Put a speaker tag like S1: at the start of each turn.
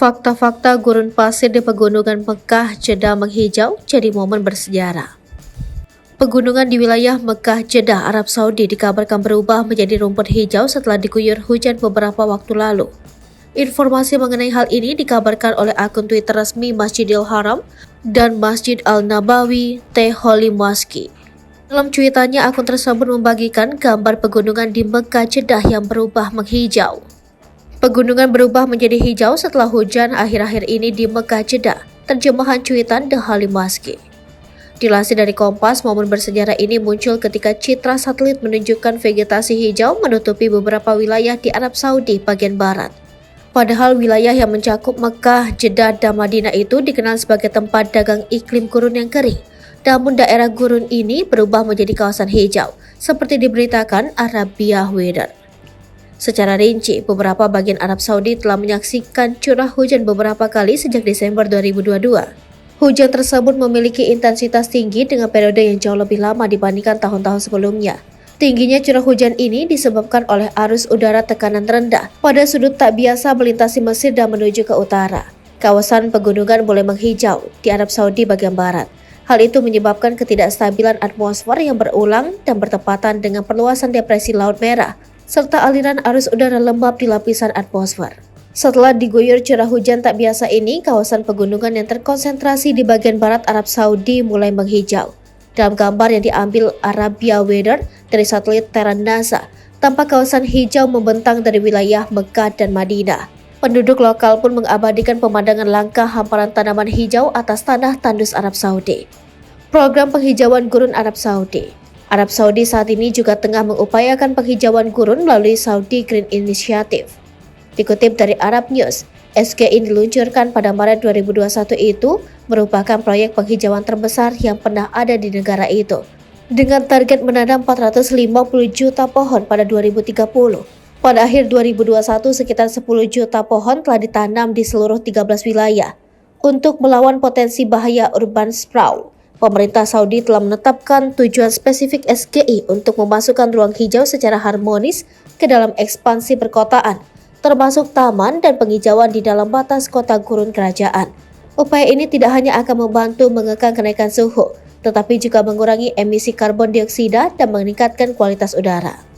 S1: Fakta-fakta gurun pasir di pegunungan Mekah Jeddah menghijau jadi momen bersejarah. Pegunungan di wilayah Mekah Jeddah, Arab Saudi dikabarkan berubah menjadi rumput hijau setelah diguyur hujan beberapa waktu lalu. Informasi mengenai hal ini dikabarkan oleh akun Twitter resmi Masjidil Haram dan Masjid Al-Nabawi The Holy Mosque. Dalam cuitannya, akun tersebut membagikan gambar pegunungan di Mekah Jeddah yang berubah menghijau. Pegunungan berubah menjadi hijau setelah hujan akhir-akhir ini di Mekah Jeddah, terjemahan cuitan The Holy Mosque. Dilansir dari Kompas, momen bersejarah ini muncul ketika citra satelit menunjukkan vegetasi hijau menutupi beberapa wilayah di Arab Saudi bagian barat. Padahal wilayah yang mencakup Mekah, Jeddah, dan Madinah itu dikenal sebagai tempat dagang iklim gurun yang kering. Namun daerah gurun ini berubah menjadi kawasan hijau, seperti diberitakan Arabia Weather. Secara rinci, beberapa bagian Arab Saudi telah menyaksikan curah hujan beberapa kali sejak Desember 2022. Hujan tersebut memiliki intensitas tinggi dengan periode yang jauh lebih lama dibandingkan tahun-tahun sebelumnya. Tingginya curah hujan ini disebabkan oleh arus udara tekanan rendah pada sudut tak biasa melintasi Mesir dan menuju ke utara. Kawasan pegunungan mulai menghijau di Arab Saudi bagian barat. Hal itu menyebabkan ketidakstabilan atmosfer yang berulang dan bertepatan dengan perluasan depresi Laut Merah, serta aliran arus udara lembab di lapisan atmosfer. Setelah diguyur curah hujan tak biasa ini, kawasan pegunungan yang terkonsentrasi di bagian barat Arab Saudi mulai menghijau. Dalam gambar yang diambil Arabia Weather dari satelit Terran NASA, tampak kawasan hijau membentang dari wilayah Mekah dan Madinah. Penduduk lokal pun mengabadikan pemandangan langka hamparan tanaman hijau atas tanah tandus Arab Saudi. Program penghijauan gurun Arab Saudi. Arab Saudi saat ini juga tengah mengupayakan penghijauan gurun melalui Saudi Green Initiative. Dikutip dari Arab News, SGI diluncurkan pada Maret 2021 itu merupakan proyek penghijauan terbesar yang pernah ada di negara itu, dengan target menanam 450 juta pohon pada 2030. Pada akhir 2021, sekitar 10 juta pohon telah ditanam di seluruh 13 wilayah. Untuk melawan potensi bahaya urban sprawl, pemerintah Saudi telah menetapkan tujuan spesifik SGI untuk memasukkan ruang hijau secara harmonis ke dalam ekspansi perkotaan, termasuk taman dan penghijauan di dalam batas kota gurun kerajaan. Upaya ini tidak hanya akan membantu mengekang kenaikan suhu, tetapi juga mengurangi emisi karbon dioksida dan meningkatkan kualitas udara.